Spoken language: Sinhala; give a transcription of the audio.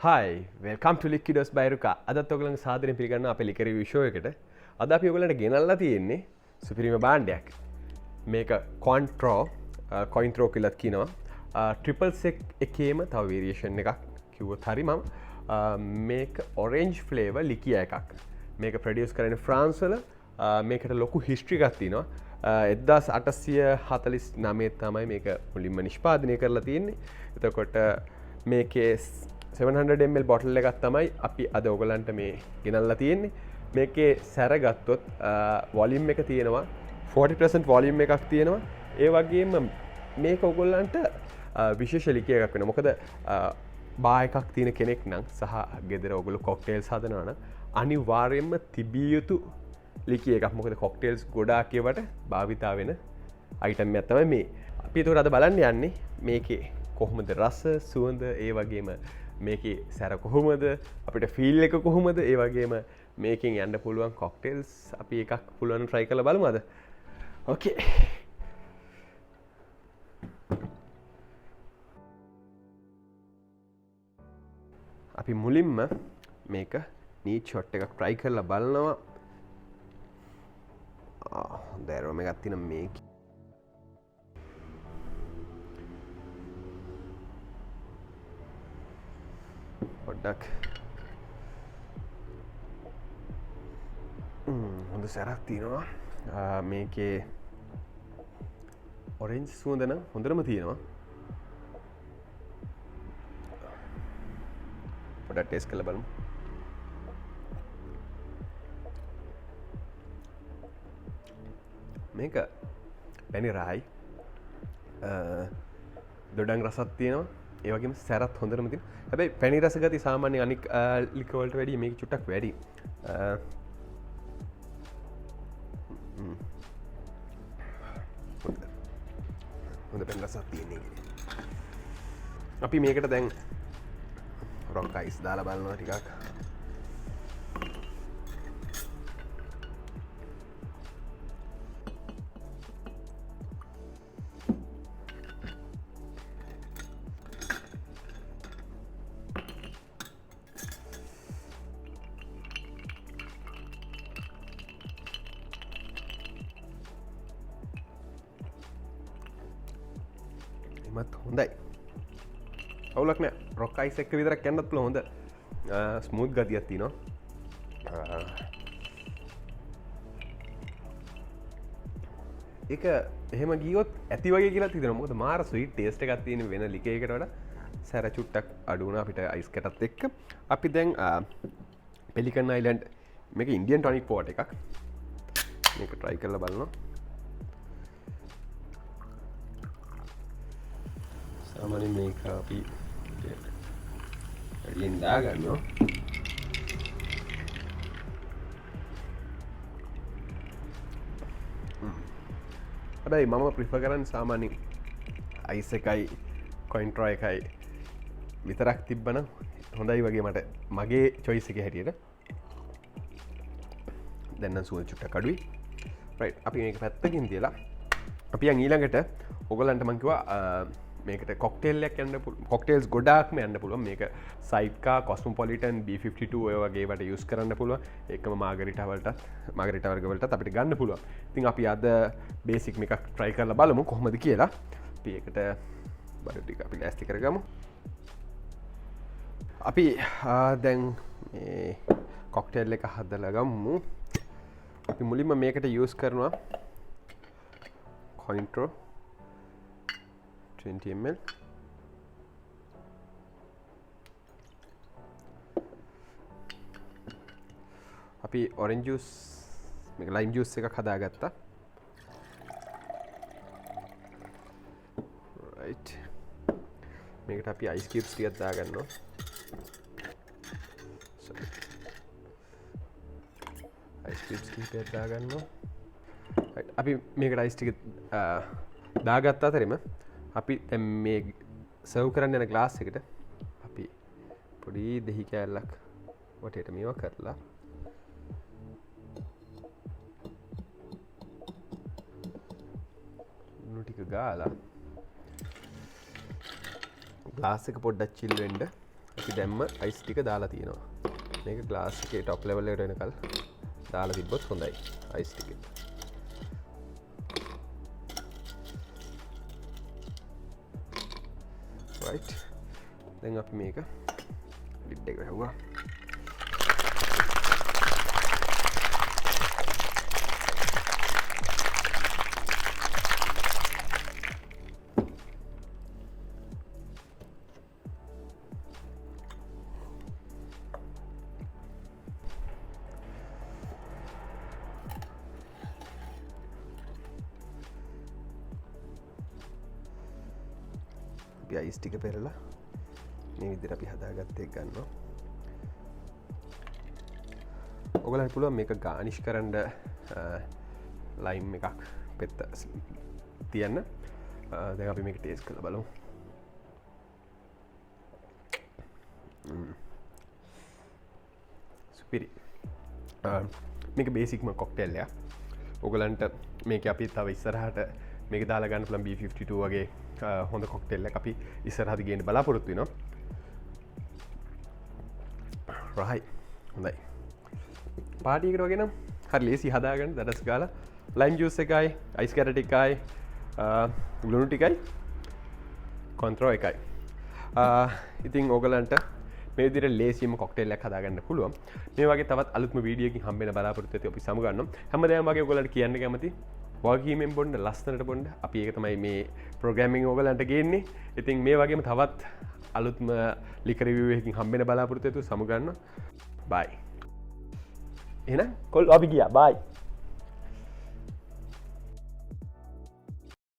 Hi, welcome to Liquidos by Ruka. අදත් ඔයගලන්ගේ සාදරයෙන් පිළිගන්නවා අපේ ලිකර් රිවිව් ෂෝ එකට. අද අපි ඔයගලන්ට ගෙනල්ලා තියෙන්නේ සුපිරිම භාණ්ඩයක්. මේක COINTREAU කියලාත් කියනවා. ට්‍රිපල් සෙක් එකේම තව වේරියේෂන් එකක් කිව්වොත් හරි මම. මේක ඔරෙන්ජ් ෆ්ලේවර් ලිකියා එකක්. මේක ප්‍රොඩියුස් කරන්නේ ෆ්‍රාන්ස් වල. මේකට ලොකු හිස්ටරි එකක් තියෙනවා. 1849 තමයි මේක මුලින්ම නිෂ්පාදනය කරලා තියෙන්නේ. එතකොට මේකේ 700 ml බොටල් එකක් තමයි අපි අද ඔයගලන්ට මේ ගෙනල්ලා තියෙන්නේ. මේකේ සැර ගත්තොත් වොලියුම් එක තියෙනවා 40% වොලියුම් එකක් තියෙනවා. ඒ වගේම මේක ඔයගලන්ට විශේෂ ලිකිය එකක් වෙනවා. මොකද බා එකක් තියෙන කෙනෙක් නම් සහ ගෙදර ඔයගොල්ලෝ කොක්ටේල්ස් හදනවා නම් අනිවාර්යයෙන්ම තිබිය යුතු ලිකිය එකක්. මොකද කොක්ටේල්ස් ගොඩාක් ඒවට භාවිතා වෙන අයිටම් එකක් තමයි මේ. අපි ඒකට අද බලන්න යන්නේ මේකේ කොහොමද රස සුවඳ ඒ වගේම මේකේ සැර කොහොමද අපිට ෆීල් එක කොහොමද ඒ වගේම මේකෙන් යන්න පුළුවන් කොක්ටේල්ස් අපි එකක් පුළුවන් try කරලා බලමු අද. ඕකේ. අපි මුලින්ම මේක නීට් ෂොට් එකක් try කරලා බලනවා. හොඳයි රෝම එකක් තියෙන මේක. පොඩ්ඩක් හොඳ සැරක් තියෙනවා. මේකේ ඔරෙන්ජ් සුවඳ නම් හොඳටම තියෙනවා. පොඩ්ඩක් ටේස්ට් කරලා බලමු. මේක පැණි රහයි දොඩම් රසක් තියෙනවා. ඒ වගේම සැරත් හොඳටම තියෙනවා. හැබැයි පැණි රස ගති සාමාන්‍යයෙන් අනික් ලිකර් වලට වැඩිය මේක චුට්ටක් වැඩි. හොඳ පැණි රසක් තියෙනවා. අපි මේකට දැන් රොක් අයිස් දාලා බලනවා ටිකක්. එමත් හොඳයි. අවුලක් නෑ. රොක් අයිස් එක විතරක් යන්නත් පුළුවන්. හොඳ ස්මූත් ගතියක් තියෙනවා. ඒක එහෙම ගියොත් ඇති වගේ කියලා හිතෙනවා. මොකද මාර ස්වීට් ටේස්ට් එකක් තියෙන වෙන ලිකර් එකකට වඩා සැර චුට්ටක් අඩු වුණා අපිට අයිස් කැටත් එක්ක. අපි දැන් පෙලිකන් අයිලන්ඩ් මේක ඉන්දියන් ටොනික් පොට් එකක්. මේක try කරලා බලනවා. සාමාන්‍යයෙන් මේක අපි වැඩියෙන් දාගන්නවා. හැබැයි මම ප්‍රිෆර් කරන්නේ සාමාන්‍යයෙන් අයිස් එකයි COINTREAU එකයි විතරක් තිබ්බනම් හොඳයි වගේ මට මගේ choice එක හැටියට. දැන් නම් සුවඳ චුට්ටක් අඩුයි. right අපි මේක පැත්තකින් තියලා අපි යන් ඊළඟට ඔයගලන්ට මම කිව්වා මේකට කොක්ටේල් එකක් යන්න පුළුවන්. කොක්ටේල්ස් ගොඩාක්ම යන්න පුළුවන්. මේක සයිඩ්කා කොස්මොපොලිටන් B52 ඔය වගේ වට යූස් කරන්න පුළුවන්. ඒකම මාගරිටා වර්ග වලටත් අපිට ගන්න පුළුවන්. ඉතින් අපි අද බේසික් මේකක් try කරලා බලමු කොහොමද කියලා. අපි ඒකට බඩු ටික අපි ලෑස්ති කරගමු. අපි දැන් මේ කොක්ටේල් එක හදලා ගමු. අපි මුලින්ම මේකට යූස් කරනවා COINTREAU 20 ml. අපි orange juice මේක lime juice එකක් හදාගත්තා. right මේකට අපි ice cubes ටිකක් දාගන්නවා. ice cubes ටිකක් දාගන්නවා. right අපි මේකට ice ටික දාගත්ත අතරෙම අපි දැන් මේ සර්ව් කරන්න යන ග්ලාස් එකට අපි පොඩි දෙහි කෑල්ලක් වටේට මේවා කරලා ලුණු ටික ගාලා ග්ලාස් එක පොඩ්ඩක් චිල් වෙන්න අපි දැම්ම අයිස් ටික දාලා තියෙනවා. මේක ග්ලාස් එකේ টොප් ලෙවල් එකට එනකල් දාලා තිබ්බොත් හොඳයි අයිස් ටික. right. දැන් අපි මේක lid එක වැහුවා. අයිස් ටික පෙරලා මේ විදිහට අපි හදාගත්ත එක ගන්නවා. ඔයගලන්ට පුළුවන් මේක ගානිෂ් කරන්න ලයිම් එකක් පෙත්ත තියන්න. දැන් අපි මේක ටේස්ට් කරලා බලමු. සුපිරි. මේක බේසික්ම කොක්ටේල් එකක්. ඔයගලන්ට මේක අපි තව ඉස්සරහට මේක දාලා ගන්න පුළුවන් B52 වගේ හොඳ කොක්ටේල් එකක් අපි ඉස්සරහට ගේන්න බලාපොරොත්තු වෙනවා. right. හොඳයි. පාටි එකට වගේ නම් හරි ලේසි හදාගන්න. දඩස් ගාලා ලයිම් ජූස් එකයි, අයිස් කැරට් එකයි, ලුණු ටිකයි, කොන්ට්‍රෝ එකයි. ඉතින් ඕගලන්ට මේ විදිහට ලේසියම කොක්ටේල් එකක් හදාගන්න පුළුවන්. මේ වගේ තවත් අලුත්ම වීඩියෝ එකකින් හම්බෙන්න බලාපොරොත්තු වෙති අපි සමුගන්නවා. හැමදාම වගේ ඕගලන්ට කියන්න කැමති වගකීමෙන් බොන්න, ලස්සනට බොන්න. අපි ඒක තමයි මේ ප්‍රෝග්‍රෑමින් ඕගලන්ට ගේන්නේ. ඉතින් මේ වගේම තවත් අලුත්ම ලිකර් රිවිව් එකකින් හම්බෙන්න බලාපොරොත්තු වෙතු සමුගන්නවා. බයි. එහෙනම් කොල් අපි ගියා. බයි.